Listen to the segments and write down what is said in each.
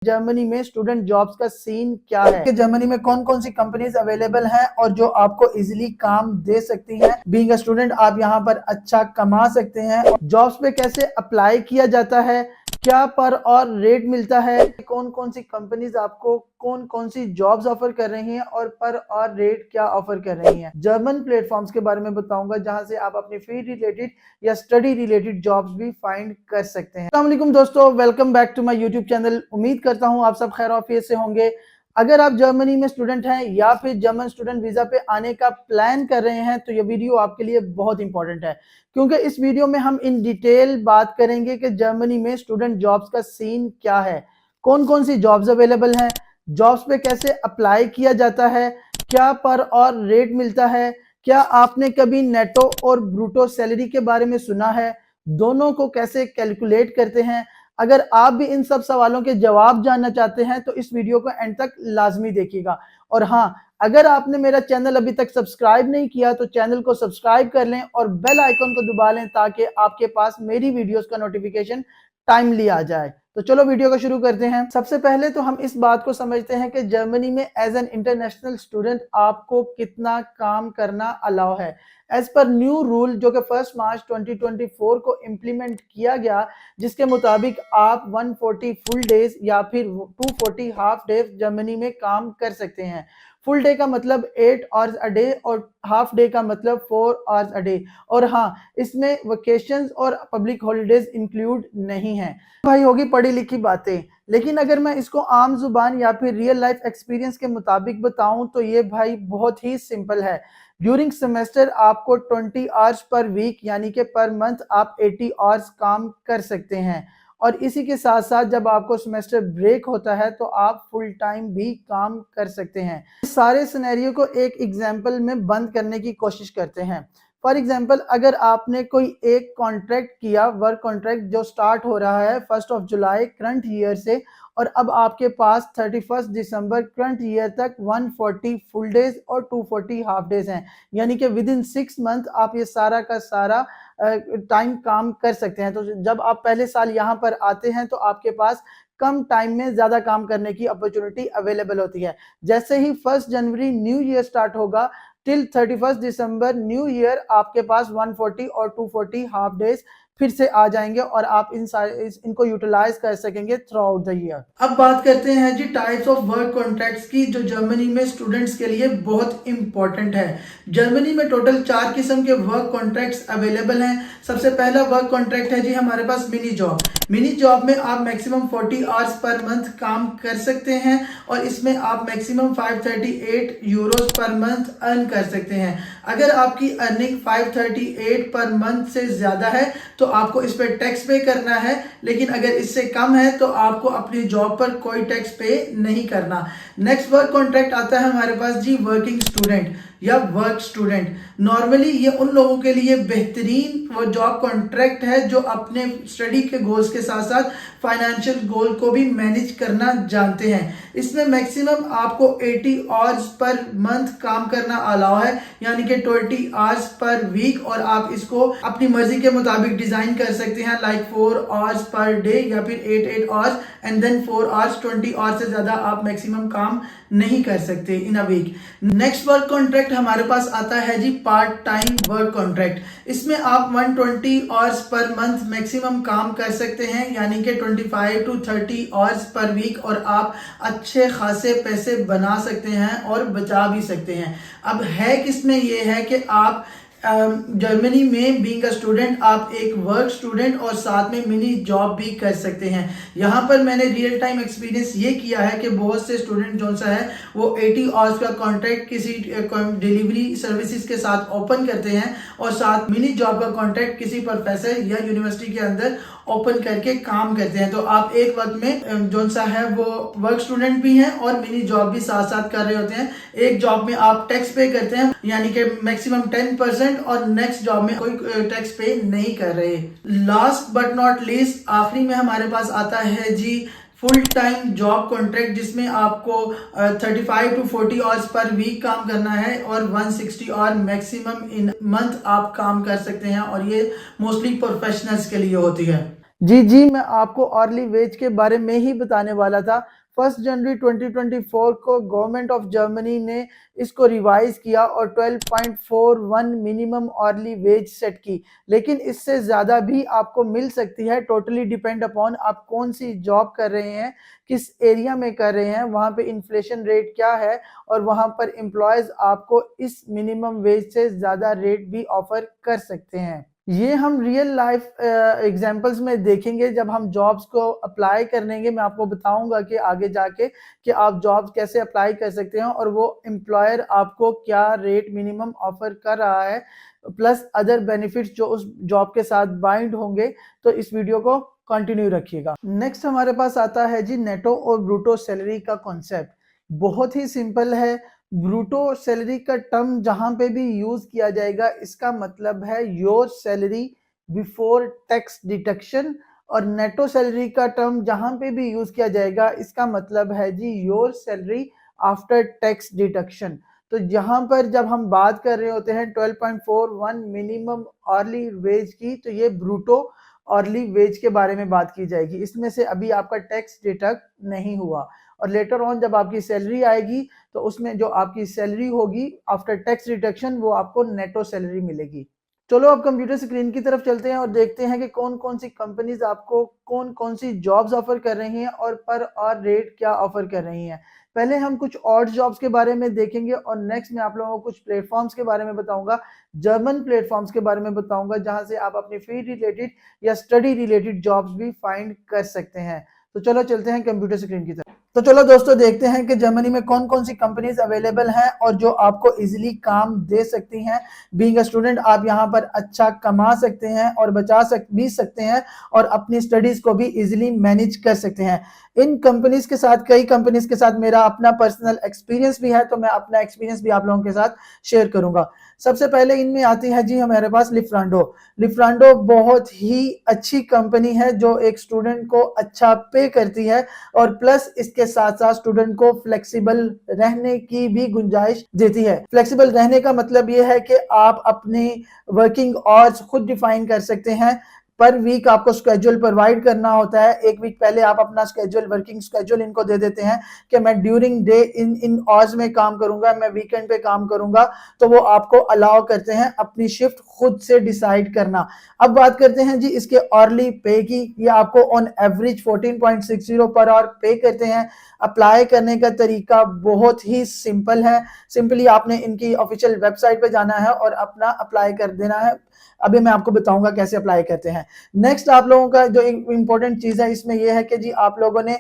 Germany में student jobs का scene क्या है कि जर्मनी में कौन कौन सी कंपनीज अवेलेबल हैं और जो आपको इजीली काम दे सकती हैं। बीइंग अ स्टूडेंट आप यहाँ पर अच्छा कमा सकते हैं। जॉब्स पे कैसे अप्लाई किया जाता है, क्या पर और रेट मिलता है, कौन कौन सी कंपनीज आपको कौन कौन सी जॉब्स ऑफर कर रही हैं और पर और रेट क्या ऑफर कर रही हैं। जर्मन प्लेटफॉर्म्स के बारे में बताऊंगा जहां से आप अपनी फील्ड रिलेटेड या स्टडी रिलेटेड जॉब्स भी फाइंड कर सकते हैं। अस्सलाम वालेकुम दोस्तों, welcome back to my YouTube channel. उम्मीद करता हूं आप सब खैर ऑफियत से होंगे। अगर आप जर्मनी में स्टूडेंट हैं या फिर जर्मन स्टूडेंट वीजा पे आने का प्लान कर रहे हैं तो ये वीडियो आपके लिए बहुत इंपॉर्टेंट है, क्योंकि इस वीडियो में हम इन डिटेल बात करेंगे कि जर्मनी में स्टूडेंट जॉब्स का सीन क्या है, कौन कौन सी जॉब्स अवेलेबल हैं, जॉब्स पे कैसे अप्लाई किया जाता है, क्या पर और रेट मिलता है, क्या आपने कभी नेटो और ब्रूटो सैलरी के बारे में सुना है, दोनों को कैसे कैलकुलेट करते हैं। अगर आप भी इन सब सवालों के जवाब जानना चाहते हैं तो इस वीडियो को एंड तक लाजमी देखिएगा। और हाँ, अगर आपने मेरा चैनल अभी तक सब्सक्राइब नहीं किया तो चैनल को सब्सक्राइब कर लें और बेल आइकन को दबा लें ताकि आपके पास मेरी वीडियोस का नोटिफिकेशन टाइमली आ जाए। तो चलो वीडियो को शुरू करते हैं। सबसे पहले तो हम इस बात को समझते हैं कि जर्मनी में एज एन इंटरनेशनल स्टूडेंट आपको कितना काम करना अलाउ है। एज पर न्यू रूल जो कि 1 मार्च 2024 को इम्प्लीमेंट किया गया, जिसके मुताबिक आप 140 फुल डेज या फिर 240 हाफ डेज जर्मनी में काम कर सकते हैं। फुल डे का मतलब 8 आवर्स अ डे और हाफ डे का मतलब 4 आवर्स अ डे। और हाँ, इसमें वेकेशंस और पब्लिक हॉलीडेज इंक्लूड नहीं है। भाई होगी पढ़ी लिखी बातें, लेकिन अगर मैं इसको आम जुबान या फिर रियल लाइफ एक्सपीरियंस के मुताबिक बताऊं तो ये भाई बहुत ही सिंपल है। ड्यूरिंग सेमेस्टर आपको 20 आवर्स पर वीक यानी कि पर मंथ आप 80 आवर्स काम कर सकते हैं। और इसी के साथ साथ जब आपको सेमेस्टर ब्रेक होता है तो आप फुल टाइम भी काम कर सकते हैं। इस सारे सिनेरियो को एक एग्जांपल में बंद करने की कोशिश करते हैं। फॉर एग्जांपल, अगर आपने कोई एक कॉन्ट्रैक्ट किया, वर्क कॉन्ट्रैक्ट जो स्टार्ट हो रहा है 1 जुलाई करंट ईयर से, और अब आपके पास 31 दिसंबर करंट ईयर तक 140 फुल डेज और 240 हाफ डेज हैं, यानी कि विद इन 6 मंथ आप ये सारा का सारा टाइम काम कर सकते हैं। तो जब आप पहले साल यहाँ पर आते हैं तो आपके पास कम टाइम में ज्यादा काम करने की अपॉर्चुनिटी अवेलेबल होती है। जैसे ही 1 जनवरी न्यू ईयर स्टार्ट होगा टिल 31 दिसंबर न्यू ईयर आपके पास 140 और 240 हाफ डेज फिर से आ जाएंगे और आप इनको यूटिलाइज कर सकेंगे थ्रू आउट द ईयर। अब बात करते हैं जी टाइप्स ऑफ वर्क कॉन्ट्रैक्ट्स की, जो जर्मनी में स्टूडेंट्स के लिए बहुत इंपॉर्टेंट है। जर्मनी में टोटल 4 किस्म के वर्क कॉन्ट्रैक्ट्स अवेलेबल हैं। सबसे पहला वर्क कॉन्ट्रैक्ट है जी हमारे पास मिनी जॉब। मिनी जॉब में आप मैक्सिमम 40 आवर्स पर मंथ काम कर सकते हैं और इसमें आप maximum 538 Euros per month earn कर सकते हैं। अगर आपकी अर्निंग 538 पर मंथ से ज्यादा है तो आपको इस पर टैक्स पे करना है, लेकिन अगर इससे कम है तो आपको अपनी जॉब पर कोई टैक्स पे नहीं करना। नेक्स्ट वर्क कॉन्ट्रैक्ट आता है हमारे पास जी वर्किंग स्टूडेंट या वर्क स्टूडेंट। नॉर्मली ये उन लोगों के लिए बेहतरीन वो जॉब कॉन्ट्रैक्ट है जो अपने स्टडी के गोल्स के साथ साथ फाइनेंशियल गोल को भी मैनेज करना जानते हैं। इसमें मैक्सिमम आपको 80 आवर्स पर मंथ काम करना अलाउ है, यानी कि 20 आवर्स पर वीक, और आप इसको अपनी मर्जी के मुताबिक डिजाइन कर सकते हैं, लाइक 4 आवर्स पर डे या फिर 8 hours and then 4 hours. 20 hours से ज्यादा आप मैक्सिमम काम नहीं कर सकते in a week. Next work contract हमारे पास आता है जी पार्ट टाइम वर्क कॉन्ट्रैक्ट। इसमें आप 120 आवर्स पर मंथ मैक्सिमम काम कर सकते हैं, यानी कि 25 to 30 आवर्स पर वीक, और आप अच्छे खासे पैसे बना सकते हैं और बचा भी सकते हैं। अब है किसमें ये है कि आप जर्मनी में बीइंग अ स्टूडेंट आप एक वर्क स्टूडेंट और साथ में मिनी जॉब भी कर सकते हैं। यहाँ पर मैंने रियल टाइम एक्सपीरियंस ये किया है कि बहुत से स्टूडेंट जो सा है वो 80 आवर्स का कॉन्ट्रैक्ट किसी डिलीवरी सर्विसेज के साथ ओपन करते हैं और साथ मिनी जॉब का कॉन्ट्रैक्ट किसी प्रोफेसर या यूनिवर्सिटी के अंदर ओपन करके काम करते हैं। तो आप एक वक्त में जो सा है वो वर्क स्टूडेंट भी हैं और मिनी जॉब भी साथ साथ कर रहे होते हैं। एक जॉब में आप टैक्स पे करते हैं, यानी कि मैक्सिमम 10%, और नेक्स्ट जॉब में कोई टैक्स पे नहीं कर रहे। लास्ट बट नॉट लीस्ट, आखिरी में हमारे पास आता है जी फुल टाइम जॉब कॉन्ट्रैक्ट, जिसमें आपको 35 to 40 आवर्स पर वीक काम करना है और 160 आवर मैक्सिमम इन मंथ आप काम कर सकते हैं, और ये मोस्टली प्रोफेशनल्स के लिए होती है। जी, मैं आपको अर्ली वेज के बारे में ही बताने वाला था। 1 जनवरी 2024 को गवर्नमेंट ऑफ जर्मनी ने इसको रिवाइज़ किया और 12.41 मिनिमम अर्ली वेज सेट की। लेकिन इससे ज़्यादा भी आपको मिल सकती है, टोटली डिपेंड अपॉन आप कौन-सी जॉब कर रहे हैं, किस एरिया में कर रहे हैं, वहाँ पे इन्फ्लेशन रेट क्या है और वहाँ पर एम्प्लॉइज़ आपको इस मिनिमम वेज से ज़्यादा रेट भी ऑफ़र कर सकते हैं। ये हम रियल लाइफ एग्जांपल्स में देखेंगे जब हम जॉब्स को अप्लाई करेंगे। मैं आपको बताऊंगा कि आगे जाके कि आप जॉब्स कैसे अप्लाई कर सकते हैं और वो एम्प्लॉयर आपको क्या रेट मिनिमम ऑफर कर रहा है, प्लस अदर बेनिफिट्स जो उस जॉब के साथ बाइंड होंगे। तो इस वीडियो को कंटिन्यू रखिएगा। नेक्स्ट हमारे पास आता है जी नेटो और ब्रूटो सैलरी का कॉन्सेप्ट। बहुत ही सिंपल है। ब्रूटो सैलरी का टर्म जहां पे भी यूज किया जाएगा, इसका मतलब है your salary before tax deduction. और नेटो सैलरी का टर्म जहां पे भी यूज किया जाएगा, इसका मतलब है जी your salary after tax deduction. तो यहाँ पर जब हम बात कर रहे होते हैं 12.41 मिनिमम अर्ली वेज की, तो ये ब्रूटो अर्ली वेज के बारे में बात की जाएगी। इसमें से अभी आपका टैक्स डिडक्ट नहीं हुआ और लेटर ऑन जब आपकी सैलरी आएगी तो उसमें जो आपकी सैलरी होगी आफ्टर टैक्स रिडक्शन, वो आपको नेटो सैलरी मिलेगी। चलो अब कंप्यूटर स्क्रीन की तरफ चलते हैं और देखते हैं कि कौन कौन सी कंपनीज आपको कौन कौन सी जॉब्स ऑफर कर रही हैं और पर और रेट क्या ऑफर कर रही हैं। पहले हम कुछ और जॉब्स के बारे में देखेंगे और नेक्स्ट मैं आप लोगों को कुछ प्लेटफॉर्म्स के बारे में बताऊंगा, जर्मन प्लेटफॉर्म्स के बारे में बताऊंगा, जहां से आप अपनी फील्ड रिलेटेड या स्टडी रिलेटेड जॉब्स भी फाइंड कर सकते हैं। तो चलो चलते हैं कंप्यूटर स्क्रीन की तरफ। तो चलो दोस्तों देखते हैं कि जर्मनी में कौन कौन सी कंपनीज अवेलेबल हैं और जो आपको इजीली काम दे सकती हैं। बीइंग अ स्टूडेंट आप यहाँ पर अच्छा कमा सकते हैं और भी सकते हैं और अपनी स्टडीज को भी इजीली मैनेज कर सकते हैं। इन कंपनीज के साथ, कई कंपनीज के साथ मेरा अपना पर्सनल एक्सपीरियंस भी है, तो मैं अपना एक्सपीरियंस भी आप लोगों के साथ शेयर करूंगा। सबसे पहले इनमें आती है जी हमारे पास लिफ्रांडो। लिफ्रांडो बहुत ही अच्छी कंपनी है जो एक स्टूडेंट को अच्छा पे करती है और प्लस इसके साथ साथ स्टूडेंट को फ्लेक्सिबल रहने की भी गुंजाइश देती है। फ्लेक्सिबल रहने का मतलब यह है कि आप अपनी वर्किंग आवर्स खुद डिफाइन कर सकते हैं। पर वीक आपको स्केड्यूल प्रोवाइड करना होता है। एक वीक पहले आप अपना स्केड्यूल, वर्किंग स्केड्यूल इनको दे देते हैं कि मैं during day in in hours में काम करूंगा, मैं वीकेंड पे काम करूंगा। तो वो आपको अलाउ करते हैं अपनी शिफ्ट खुद से डिसाइड करना। अब बात करते हैं जी इसके अर्ली पे की। ये आपको ऑन एवरेज 14.60 पर आवर पे करते हैं। अप्लाई करने का तरीका बहुत ही सिंपल है। सिंपली आपने इनकी ऑफिशियल वेबसाइट पे जाना है और अपना अप्लाई कर देना है। अभी मैं आपको बताऊंगा कैसे अप्लाई करते हैं। नेक्स्ट आप लोगों का जो इंपॉर्टेंट चीज है इसमें यह है कि जी आप लोगों ने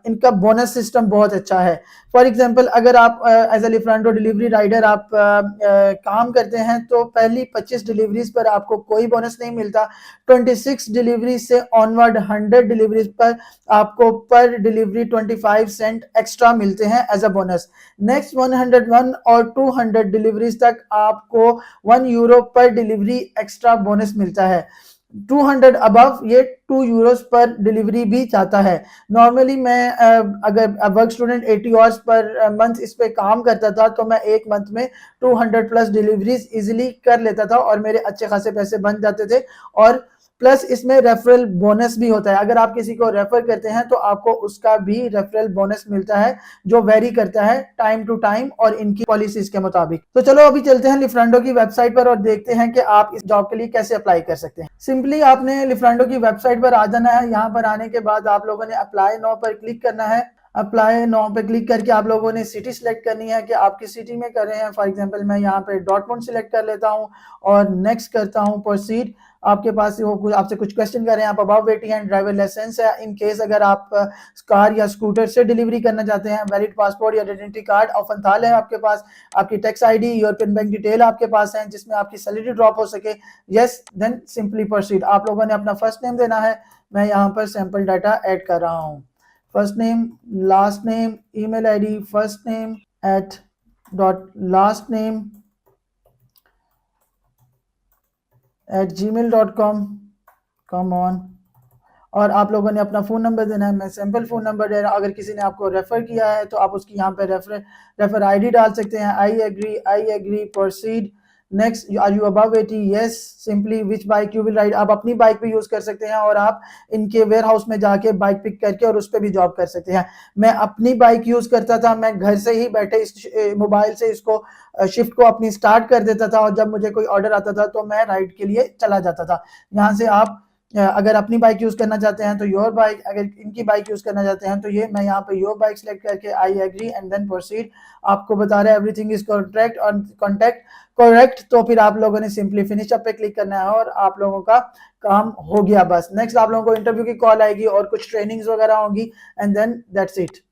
इनका बोनस सिस्टम बहुत अच्छा है। फॉर एग्जांपल अगर आप एज ए लिफ्रांडो डिलीवरी राइडर आप काम करते हैं तो पहली 25 डिलीवरीज पर आपको कोई बोनस नहीं मिलता। 26 डिलीवरी से ऑनवर्ड 100 डिलीवरीज पर आपको पर डिलीवरी 25 सेंट एक्स्ट्रा मिलते हैं एज अ बोनस। नेक्स्ट 101 और 200 डिलीवरीज तक आपको 1 यूरो पर डिलीवरी एक्स्ट्रा बोनस मिलता है। 200 अबव ये 2 यूरोस पर डिलीवरी भी जाता है। नॉर्मली मैं अगर work student 80 hours per month इस पे काम करता था तो मैं एक मंथ में 200 प्लस डिलीवरीज इजीली कर लेता था और मेरे अच्छे खासे पैसे बन जाते थे। और प्लस इसमें रेफरल बोनस भी होता है। अगर आप किसी को रेफर करते हैं तो आपको उसका भी रेफरल बोनस मिलता है जो वेरी करता है टाइम टू टाइम और इनकी पॉलिसीज के मुताबिक। तो चलो अभी चलते हैं लिफ्रांडो की वेबसाइट पर और देखते हैं कि आप इस जॉब के लिए कैसे अप्लाई कर सकते हैं। सिंपली आपने लिफ्रांडो की वेबसाइट पर आ जाना है। यहाँ पर आने के बाद आप लोगों ने अप्लाई नाउ पर क्लिक करना है। अप्लाई नाउ पे क्लिक करके आप लोगों ने सिटी सिलेक्ट करनी है कि आप किस सिटी में कर रहे हैं। फॉर एग्जांपल मैं यहाँ पे डॉटमुंड सिलेक्ट कर लेता हूँ और नेक्स्ट करता हूँ प्रोसीड। आपके पास वो आपसे कुछ क्वेश्चन कर रहे हैं, आप above waiting and driver licence है। इन केस अगर आप कार या स्कूटर से डिलीवरी करना चाहते हैं, वैलिड पासपोर्ट या आइडेंटिटी कार्ड ऑफनथाल है आपके पास, आपकी tax ID, European bank detail आपके पास है जिसमें आपकी सैलरी ड्रॉप हो सके। Yes, then simply proceed. आप लोगों ने अपना फर्स्ट नेम देना है। मैं यहाँ पर सैंपल डाटा ऐड कर रहा हूँ। First name, last name, email ID first name at dot last name @gmail.com। Come on. और आप लोगों ने अपना फ़ोन नंबर देना है। मैं सैम्पल फ़ोन नंबर दे रहा हूँ। अगर किसी ने आपको रेफ़र किया है तो आप उसकी यहाँ पे रेफ़र आईडी डाल सकते हैं। I agree, proceed. Next, are you above 80? Yes. Simply which bike you will ride? आप अपनी बाइक भी यूज कर सकते हैं और आप इनके वेयर हाउस में जाके बाइक पिक करके और उस पर भी जॉब कर सकते हैं। मैं अपनी बाइक यूज करता था, मैं घर से ही बैठे इस मोबाइल से इसको शिफ्ट को अपनी स्टार्ट कर देता था और जब मुझे कोई ऑर्डर आता था तो मैं राइड के लिए चला जाता था। यहाँ से आप अगर अपनी बाइक यूज करना चाहते हैं तो योर बाइक, अगर इनकी बाइक यूज करना चाहते हैं तो ये मैं यहाँ पे योर बाइक सेलेक्ट करके I agree and then proceed आपको बता रहा है एवरीथिंग इज करेक्ट और कॉन्टेक्ट करेक्ट। तो फिर आप लोगों ने सिंपली फिनिश अप पे क्लिक करना है और आप लोगों का काम हो गया बस। नेक्स्ट आप लोगों को इंटरव्यू की कॉल आएगी और कुछ ट्रेनिंग्स वगैरह होंगी एंड देन दैट्स इट।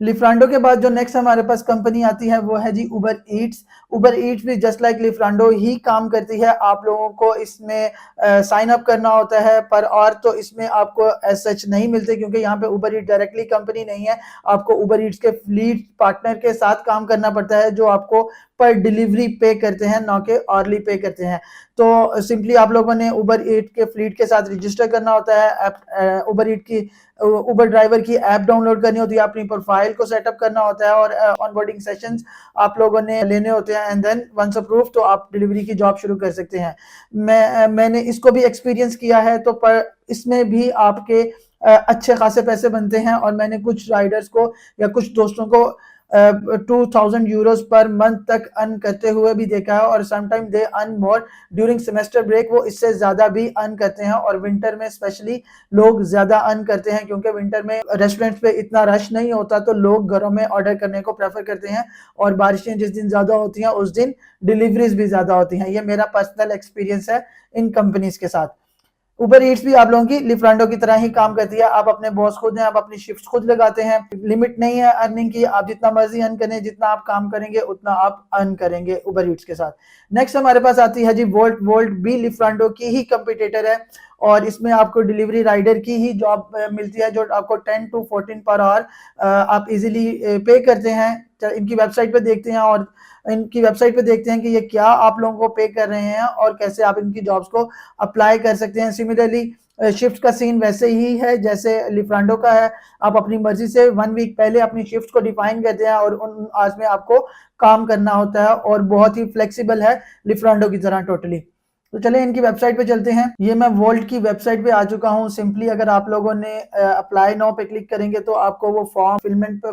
लिफ्रांडो के बाद जो नेक्स्ट हमारे पास कंपनी आती है वो है जी उबर ईट्स। उबर ईट्स भी जस्ट लाइक लिफ्रांडो ही काम करती है। आप लोगों को इसमें साइन अप करना होता है पर और तो इसमें आपको एज सच नहीं मिलते क्योंकि यहाँ पे उबर ईट डायरेक्टली कंपनी नहीं है। आपको उबर ईट्स के फ्लीट पार्टनर के साथ काम करना पड़ता है जो आपको पर डिलीवरी पे करते हैं, ना कि ऑर्ली पे करते हैं। तो सिंपली आप लोगों ने उबर ईट के फ्लीट के साथ रजिस्टर करना होता है, उबर ईट की उबर ड्राइवर की ऐप डाउनलोड करनी होती है, अपनी प्रोफाइल को सेटअप करना होता है और ऑनबोर्डिंग सेशंस आप लोगों ने लेने होते हैं एंड देन वंस अप्रूव तो आप डिलीवरी की जॉब शुरू कर सकते हैं। मैंने इसको भी एक्सपीरियंस किया है तो पर इसमें भी आपके अच्छे खासे पैसे बनते हैं और मैंने कुछ राइडर्स को या कुछ दोस्तों को 2000 यूरोज पर मंथ तक अर्न करते हुए भी देखा है और sometime they earn more during semester break, वो इससे ज्यादा भी अर्न करते हैं और विंटर में स्पेशली लोग ज्यादा अर्न करते हैं क्योंकि विंटर में रेस्टोरेंट्स पे इतना रश नहीं होता तो लोग घरों में ऑर्डर करने को प्रेफर करते हैं और बारिशें जिस दिन ज्यादा होती हैं उस दिन डिलीवरीज भी ज्यादा होती हैं। ये मेरा पर्सनल एक्सपीरियंस है इन कंपनीज के साथ। उबर ईट्स भी आप लोगों की लिफ्रांडो की तरह ही काम करती है। आप अपने बॉस खुद हैं, आप अपनी शिफ्ट खुद लगाते हैं, लिमिट नहीं है अर्निंग की, आप जितना मर्जी अर्न करें, जितना आप काम करेंगे उतना आप अर्न करेंगे उबर ईट्स के साथ। नेक्स्ट हमारे पास आती है जी वोल्ट। वोल्ट भी लिफ्रांडो की ही कंपिटिटर है और इसमें आपको डिलीवरी राइडर की ही जॉब मिलती है जो आपको 10 to 14 पर आवर आप इजीली पे करते हैं। इनकी वेबसाइट पे देखते हैं और इनकी वेबसाइट पे देखते हैं कि ये क्या आप लोगों को पे कर रहे हैं और कैसे आप इनकी जॉब्स को अप्लाई कर सकते हैं। सिमिलरली शिफ्ट का सीन वैसे ही है जैसे लिफ्रांडो का है। आप अपनी मर्जी से 1 वीक पहले अपनी शिफ्ट को डिफाइन करते हैं और उन आज में आपको काम करना होता है और बहुत ही फ्लेक्सिबल है लिफ्रांडो की तरह टोटली। तो चले इनकी वेबसाइट पे चलते हैं। ये मैं वोल्ट की वेबसाइट पे आ चुका हूँ। सिंपली अगर आप लोगों ने अप्लाई नाउ पे क्लिक करेंगे तो आपको वो फॉर्म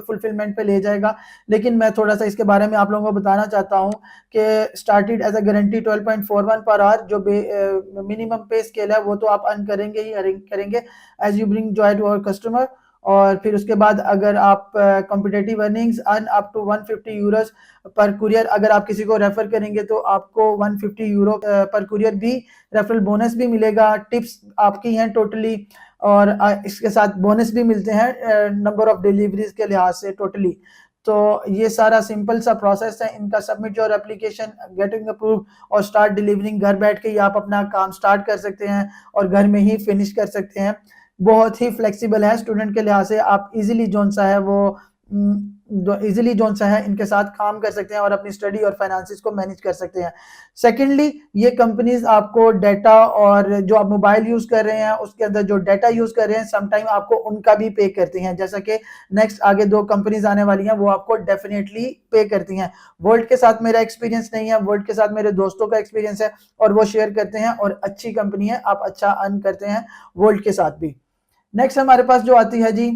फुलफिलमेंट पे ले जाएगा, लेकिन मैं थोड़ा सा इसके बारे में आप लोगों को बताना चाहता हूँ कि started as a guarantee 12.41 per hour जो मिनिमम पे स्केल है वो तो आप अर्न करेंगे ही करेंगे as you bring joy to our customer. और फिर उसके बाद अगर आप competitive earnings earn up to 150 euros per courier, अगर आप किसी को रेफर करेंगे तो आपको 150 यूरो पर कुरियर भी रेफरल बोनस भी मिलेगा। टिप्स आपकी हैं टोटली और इसके साथ बोनस भी मिलते हैं नंबर ऑफ डिलीवरीज के लिहाज से टोटली। तो ये सारा सिंपल सा प्रोसेस है इनका। Submit your application, getting approve और स्टार्ट डिलीवरिंग। घर बैठ के ही आप अपना काम स्टार्ट कर सकते हैं और घर में ही फिनिश कर सकते हैं। बहुत ही फ्लेक्सिबल है स्टूडेंट के लिहाज से। आप इजीली जोन सा है वो इजीली जोन सा है इनके साथ काम कर सकते हैं और अपनी स्टडी और फाइनेंसिस को मैनेज कर सकते हैं। सेकेंडली ये कंपनीज आपको डेटा और जो आप मोबाइल यूज कर रहे हैं उसके अंदर जो डेटा यूज कर रहे हैं समटाइम आपको उनका भी पे करती हैं, जैसा कि नेक्स्ट आगे 2 कंपनीज आने वाली हैं वो आपको डेफिनेटली पे करती हैं। वोल्ट के साथ मेरा एक्सपीरियंस नहीं है, वोल्ट के साथ मेरे दोस्तों का एक्सपीरियंस है और वो शेयर करते हैं और अच्छी कंपनी है, आप अच्छा अर्न करते हैं वोल्ट के साथ भी। नेक्स्ट हमारे पास जो आती है जी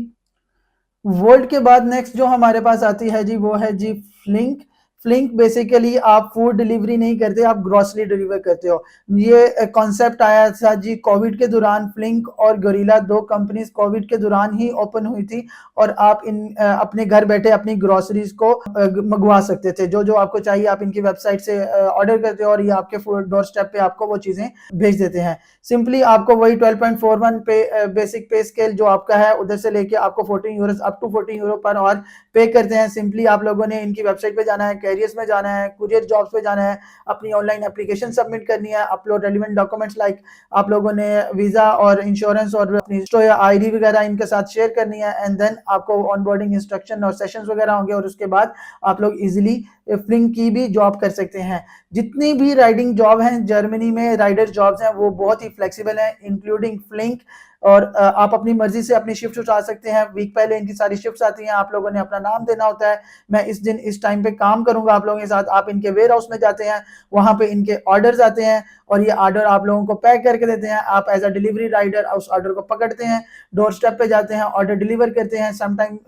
वोल्ट के बाद नेक्स्ट जो हमारे पास आती है जी वो है जी फ्लिंक। फ्लिंक बेसिकली आप फूड डिलीवरी नहीं करते, आप ग्रोसरी डिलीवर करते हो। ये कॉन्सेप्ट आया था जी कोविड के दौरान। फ्लिंक और गोरिल्ला 2 कंपनीज कोविड के दौरान ही ओपन हुई थी और आप इन अपने घर बैठे अपनी ग्रोसरीज को मंगवा सकते थे। जो जो आपको चाहिए आप इनकी वेबसाइट से ऑर्डर करते हो और ये आपके डोर स्टेप पे आपको वो चीजें भेज देते हैं। सिंपली आपको वही 12.41 पे बेसिक पे स्केल जो आपका है उधर से लेके आपको 14 euro up to 14 euro per hour pay करते हैं। सिंपली आप लोगों ने इनकी वेबसाइट पे जाना है, कैरियर्स में जाना है, कुरियर जॉब्स पे जाना है, अपनी ऑनलाइन एप्लीकेशन सबमिट करनी है, अपलोड रेलिवेंट डॉक्यूमेंट्स लाइक आप लोगों ने वीजा और इंश्योरेंस और अपनी आईडी वगैरह इनके साथ शेयर करनी है एंड देन आपको ऑनबोर्डिंग इंस्ट्रक्शन और सेशंस वगैरह होंगे और उसके बाद आप लोग इजीली फ्लिंक की भी जॉब कर सकते हैं। जितनी भी राइडिंग जॉब हैं जर्मनी में राइडर जॉब्स हैं वो बहुत ही फ्लेक्सिबल हैं इंक्लूडिंग फ्लिंक और आप अपनी मर्जी से अपनी शिफ्ट उठा सकते हैं। वीक पहले इनकी सारी शिफ्ट्स आती हैं, आप लोगों ने अपना नाम देना होता है, मैं इस दिन इस टाइम पे काम करूंगा आप लोगों के साथ। आप इनके वेयर हाउस में जाते हैं, वहां पे इनके ऑर्डर्स आते हैं और ये ऑर्डर आप लोगों को पैक करके देते हैं। आप एज अ डिलीवरी राइडर उस ऑर्डर को पकड़ते हैं, डोर स्टेप पे जाते हैं, ऑर्डर डिलीवर करते हैं। समटाइम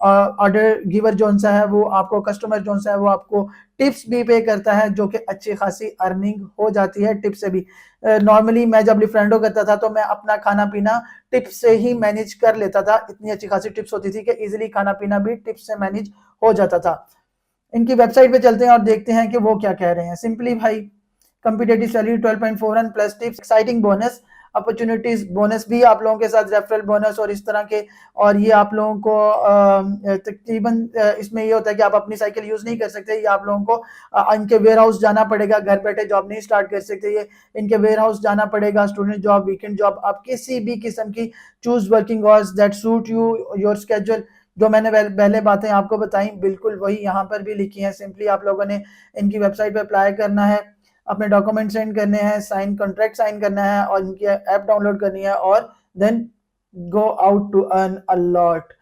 ऑर्डर गिवर जो सा है वो आपको, कस्टमर जो सा है वो आपको टिप्स भी पे करता है, जो कि अच्छी खासी अर्निंग हो जाती है टिप से भी। नॉर्मली मैं जब फ्रेंडो करता था तो मैं अपना खाना पीना टिप्स से ही मैनेज कर लेता था। इतनी अच्छी खासी टिप्स होती थी कि इजीली खाना पीना भी टिप्स से मैनेज हो जाता था। इनकी वेबसाइट पे चलते हैं और देखते हैं कि वो क्या कह रहे हैं। सिंपली भाई, competitive salary 12.41 plus tips, exciting bonus opportunities, bonus भी आप लोगों के साथ, रेफरल बोनस और इस तरह के। और ये आप लोगों को तकरीबन इसमें ये होता है कि आप अपनी साइकिल यूज नहीं कर सकते, ये आप लोगों को इनके वेयर हाउस जाना पड़ेगा, घर बैठे जॉब नहीं स्टार्ट कर सकते। ये इनके वेयर हाउस जाना पड़ेगा, स्टूडेंट जॉब, वीकेंड जॉब, आप किसी भी किस्म की choose working hours that suit you your schedule. जो मैंने पहले बातें आपको बताई बिल्कुल वही यहाँ पर भी लिखी हैं। सिंपली आप लोगों ने इनकी वेबसाइट पर अप्लाई करना है, अपने डॉक्यूमेंट सेंड करने हैं, साइन कॉन्ट्रैक्ट साइन करना है और इनकी ऐप डाउनलोड करनी है और then go out to earn a lot.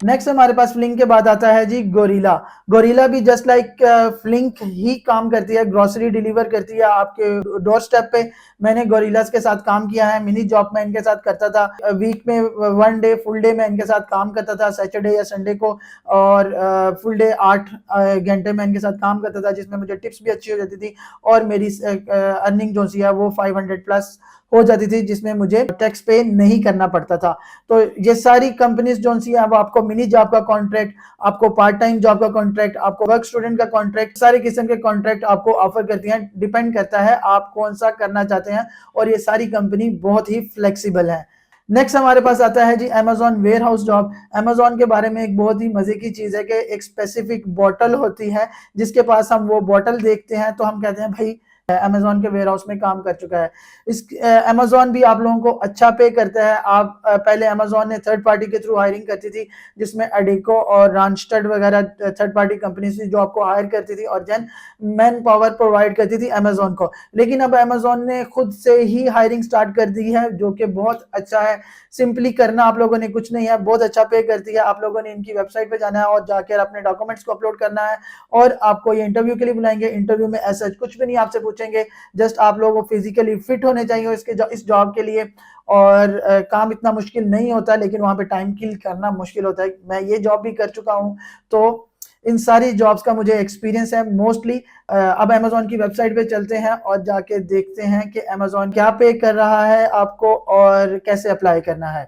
Next हमारे पास फ्लिंक के बाद आता है जी गोरिल्ला। गोरिल्ला भी जस्ट लाइक फ्लिंक ही काम करती है, ग्रोसरी डिलीवर करती है आपके डोर स्टेप पे। मैंने गोरिल्लास के साथ काम किया है, मिनी जॉब में इनके साथ करता था। वीक में 1 डे फुल डे में इनके साथ काम करता था, सैटरडे या संडे को, और फुल डे 8 घंटे में इनके साथ काम करता था, जिसमें मुझे टिप्स भी अच्छी हो जाती थी और मेरी अर्निंग जो सी है वो 500 प्लस हो जाती थी, जिसमें मुझे टैक्स पे नहीं करना पड़ता था। तो ये सारी कंपनीज जो सी है वो आपको मिनी जॉब का कॉन्ट्रैक्ट, आपको पार्ट टाइम जॉब का कॉन्ट्रैक्ट, आपको वर्क स्टूडेंट का कॉन्ट्रैक्ट, सारे किस्म के कॉन्ट्रैक्ट आपको ऑफर करती हैं। डिपेंड करता है आप कौन सा करना चाहते हैं और ये सारी कंपनी बहुत ही फ्लेक्सिबल है। नेक्स्ट हमारे पास आता है जी Amazon warehouse job. Amazon के बारे में एक बहुत ही मजे की चीज है कि एक स्पेसिफिक बॉटल होती है, जिसके पास हम वो बॉटल देखते हैं तो हम कहते हैं भाई अमेजॉन के वेयर हाउस में काम कर चुका है। इस अमेजॉन भी आप लोगों को अच्छा पे करता है। आप पहले अमेजॉन ने थर्ड पार्टी के थ्रू हायरिंग करती थी, जिसमें एडिको और रानस्टड वगैरह थर्ड पार्टी कंपनी थी जो आपको हायर करती थी और जन मैन पावर प्रोवाइड करती थी अमेजॉन को। लेकिन अब अमेजॉन ने खुद से ही हायरिंग स्टार्ट कर दी है, जो कि बहुत अच्छा है। सिंपली करना आप लोगों ने कुछ नहीं है, बहुत अच्छा पे करती है। आप लोगों ने इनकी वेबसाइट पे जाना है और जाकर अपने डॉक्यूमेंट्स को अपलोड करना है और आपको ये इंटरव्यू के लिए बुलाएंगे। इंटरव्यू में ऐसा कुछ भी नहीं आपसे पूछेंगे, जस्ट आप लोगों को फिजिकली फिट होने चाहिए इस जॉब के लिए। और काम इतना मुश्किल नहीं होता, लेकिन वहां पे टाइम किल करना मुश्किल होता है। मैं ये जॉब भी कर चुका हूं, तो इन सारी जॉब्स का मुझे एक्सपीरियंस है मोस्टली। अब अमेजॉन की वेबसाइट पे चलते हैं और जाके देखते हैं कि अमेजॉन क्या पे कर रहा है आपको और कैसे अप्लाई करना है।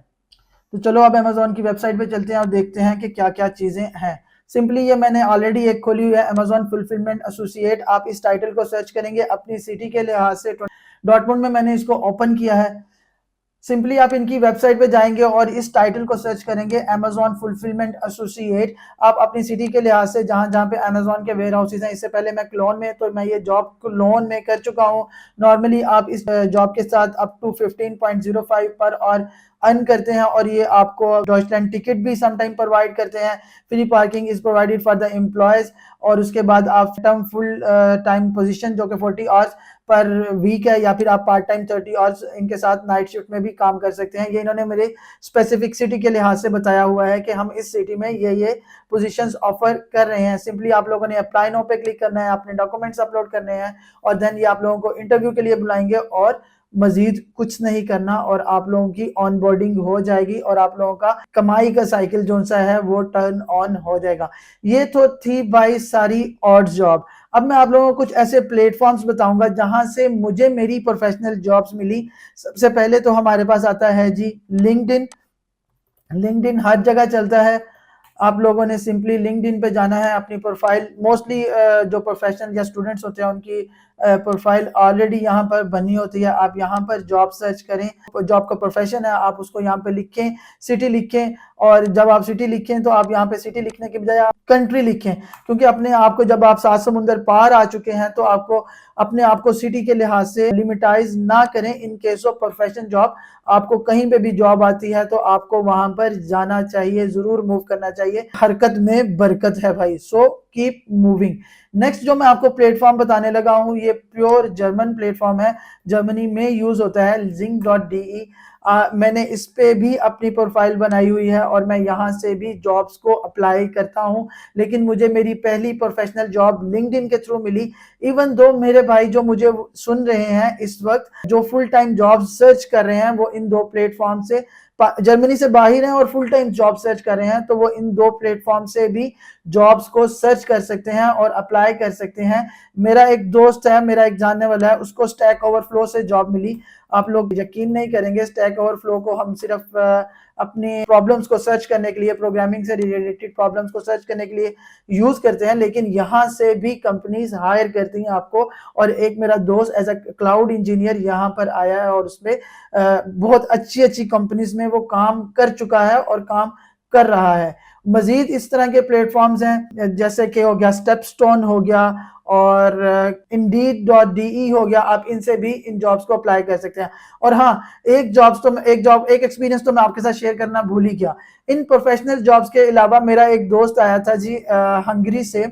तो चलो अब अमेजॉन की वेबसाइट पे चलते हैं और देखते हैं कि क्या क्या चीजें हैं। सिंपली ये मैंने ऑलरेडी एक खोली हुई है, अमेजॉन फुलफिलमेंट एसोसिएट। आप इस टाइटल को सर्च करेंगे अपनी सिटी के लिहाज से, डॉटमुंड में मैंने इसको ओपन किया है। सिंपली आप इनकी वेबसाइट पे जाएंगे और इस टाइटल को सर्च करेंगे अमेजॉन फुलफिलमेंट एसोसिएट। आप अपनी सिटी के लिहाज से जहां जहां पे अमेजॉन के वेयर हाउसेज हैं, इससे पहले मैं क्लोन में, तो मैं ये जॉब क्लोन में कर चुका हूं। नॉर्मली आप इस जॉब के साथ अप टू 15.05 पर और अर्न करते हैं और ये आपको डॉइचलैंड टिकट भी समटाइम प्रोवाइड करते हैं। Free parking is provided for the employees और उसके बाद आप टर्म फुल टाइम पोजीशन जो कि 40 आवर्स पर वीक है, या फिर आप पार्ट टाइम 30 आवर्स इनके साथ नाइट शिफ्ट में भी काम कर सकते हैं। ये इन्होंने मेरे स्पेसिफिक सिटी के लिहाज से बताया हुआ है कि हम इस सिटी में ये पोजीशंस ऑफर कर रहे हैं। सिंपली आप लोगों ने अप्लाई नो पे क्लिक करना है, अपने डॉक्यूमेंट्स अपलोड करने हैं और देन ये आप लोगों को इंटरव्यू के लिए बुलाएंगे और मजीद कुछ नहीं करना और आप लोगों की ऑन बोर्डिंग हो जाएगी और आप लोगों का कमाई का साइकिल जो सा है वो टर्न ऑन हो जाएगा। ये तो थी भाई सारी ऑड जॉब। अब मैं आप लोगों को कुछ ऐसे प्लेटफॉर्म्स बताऊंगा जहां से मुझे मेरी प्रोफेशनल जॉब्स मिली। सबसे पहले तो हमारे पास आता है जी लिंक्डइन। लिंक्डइन हर जगह चलता है। आप लोगों ने सिंपली लिंक्डइन पे जाना है, अपनी प्रोफाइल, मोस्टली जो प्रोफेशनल या स्टूडेंट्स होते हैं उनकी प्रोफाइल ऑलरेडी यहाँ पर बनी होती है। आप यहाँ पर जॉब सर्च करें, जॉब का प्रोफेशन है आप उसको यहाँ पे लिखें, सिटी लिखें, और जब आप सिटी लिखें तो आप यहाँ पे सिटी लिखने के बजाय आप कंट्री लिखें, क्योंकि अपने आप को जब आप 7 समुंदर पार आ चुके हैं तो आपको अपने आप को सिटी के लिहाज से लिमिटाइज ना करें। In case of profession job, आपको कहीं पे भी जॉब आती है तो आपको वहां पर जाना चाहिए, जरूर मूव करना चाहिए। हरकत में बरकत है भाई, सो कीप मूविंग। नेक्स्ट जो मैं आपको प्लेटफॉर्म बताने लगा हूं, ये प्योर जर्मन प्लेटफॉर्म है, जर्मनी में यूज होता है, Zing.de। मैंने इस पे भी अपनी प्रोफाइल बनाई हुई है और मैं यहाँ से भी जॉब्स को अप्लाई करता हूँ। लेकिन मुझे मेरी पहली प्रोफेशनल जॉब लिंक्डइन के थ्रू मिली। इवन दो मेरे भाई जो मुझे सुन रहे हैं इस वक्त, जो फुल टाइम जॉब सर्च कर रहे हैं, वो इन दो प्लेटफॉर्म से जर्मनी से बाहर हैं और फुल टाइम जॉब सर्च कर रहे हैं, तो वो इन दो प्लेटफॉर्म से भी जॉब्स को सर्च कर सकते हैं और अप्लाई कर सकते हैं। मेरा एक दोस्त है, मेरा एक जानने वाला है, उसको स्टैक ओवरफ्लो से जॉब मिली। आप लोग यकीन नहीं करेंगे, स्टैक ओवरफ्लो को हम सिर्फ अपने प्रॉब्लम्स को सर्च करने के लिए, प्रोग्रामिंग से रिलेटेड प्रॉब्लम्स को सर्च करने के लिए यूज करते हैं, लेकिन यहाँ से भी कंपनीज हायर करती हैं आपको। और एक मेरा दोस्त एज अ क्लाउड इंजीनियर यहाँ पर आया है और उसमें बहुत अच्छी अच्छी कंपनीज में वो काम कर चुका है और काम कर रहा है। मजीद इस तरह के प्लेटफॉर्म्स हैं जैसे कि हो गया स्टेपस्टोन हो गया और Indeed.de हो गया, आप इनसे भी इन जॉब्स को अप्लाई कर सकते हैं। और हाँ, एक एक्सपीरियंस तो मैं आपके साथ शेयर करना भूल ही गया। इन प्रोफेशनल जॉब्स के अलावा मेरा एक दोस्त आया था जी हंगरी से,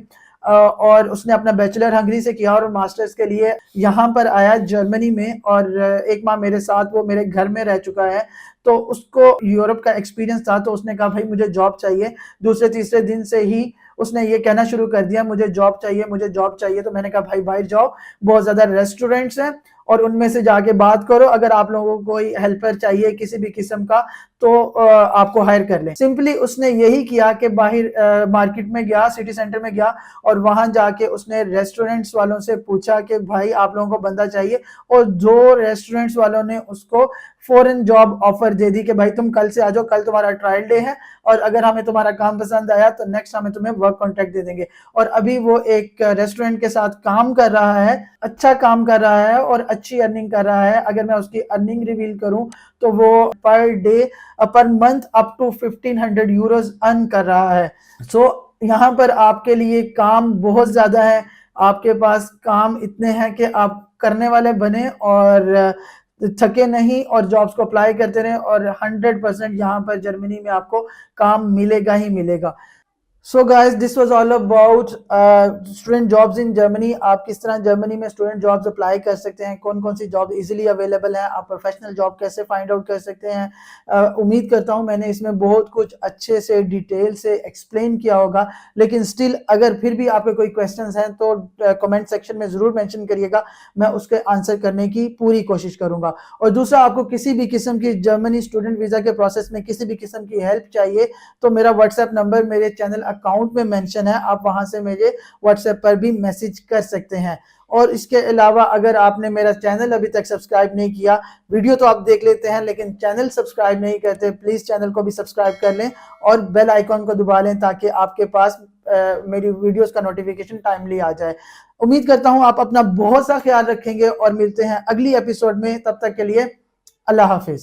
और उसने अपना बैचलर हंगरी से किया और मास्टर्स के लिए यहाँ पर आया जर्मनी में, और एक माह मेरे साथ वो मेरे घर में रह चुका है। तो उसको यूरोप का एक्सपीरियंस था, तो उसने कहा भाई मुझे जॉब चाहिए। दूसरे तीसरे दिन से ही उसने ये कहना शुरू कर दिया मुझे जॉब चाहिए, मुझे जॉब चाहिए। तो मैंने कहा भाई बाहर जाओ, बहुत ज्यादा रेस्टोरेंट्स हैं और उनमें से जाके बात करो, अगर आप लोगों को कोई हेल्पर चाहिए किसी भी किस्म का तो आपको हायर कर लें। सिंपली उसने यही किया कि बाहर मार्केट में गया, सिटी सेंटर में गया और वहां जाके उसने रेस्टोरेंट्स वालों से पूछा कि भाई आप लोगों को बंदा चाहिए, और दो रेस्टोरेंट्स वालों ने उसको फॉरेन जॉब ऑफर दे दी कि भाई तुम कल से आ जाओ, कल तुम्हारा ट्रायल डे है और अगर हमें तुम्हारा काम पसंद आया तो नेक्स्ट हमें तुम्हें वर्क कॉन्ट्रैक्ट दे देंगे। और अभी वो एक रेस्टोरेंट के साथ काम कर रहा है, अच्छा काम कर रहा है और अच्छी अर्निंग कर रहा है। अगर मैं उसकी अर्निंग रिवील करूं तो वो per day per month up to 1500 euros earn कर रहा है। सो यहाँ पर आपके लिए काम बहुत ज्यादा है, आपके पास काम इतने हैं कि आप करने वाले बने और थके नहीं और जॉब्स को अप्लाई करते रहे, और 100% यहाँ पर जर्मनी में आपको काम मिलेगा ही मिलेगा। So guys, this was all about student jobs in Germany. आप किस तरह जर्मनी में स्टूडेंट जॉब्स अप्लाई कर सकते हैं, कौन कौन सी जॉब इजीली अवेलेबल है, आप प्रोफेशनल जॉब कैसे फाइंड आउट कर सकते हैं। उम्मीद करता हूं मैंने इसमें बहुत कुछ अच्छे से डिटेल से एक्सप्लेन किया होगा, लेकिन स्टिल अगर फिर भी आपके कोई क्वेश्चंस हैं तो कमेंट सेक्शन में जरूर मेंशन करिएगा, मैं उसके आंसर करने की पूरी कोशिश करूंगा। और दूसरा, आपको किसी भी किस्म की जर्मनी स्टूडेंट वीजा के प्रोसेस में किसी भी किस्म की हेल्प चाहिए तो मेरा व्हाट्सएप नंबर मेरे चैनल अकाउंट में मेंशन है, आप वहां से मुझे व्हाट्सएप पर भी मैसेज कर सकते हैं। और इसके अलावा अगर आपने मेरा चैनल अभी तक सब्सक्राइब नहीं किया, वीडियो तो आप देख लेते हैं लेकिन चैनल सब्सक्राइब नहीं करते, प्लीज चैनल को भी सब्सक्राइब कर लें और बेल आइकॉन को दबा लें ताकि आपके पास मेरी वीडियोस का नोटिफिकेशन टाइमली आ जाए। उम्मीद करता हूं आप अपना बहुत सा ख्याल रखेंगे और मिलते हैं अगली एपिसोड में। तब तक के लिए अल्लाह हाफिज।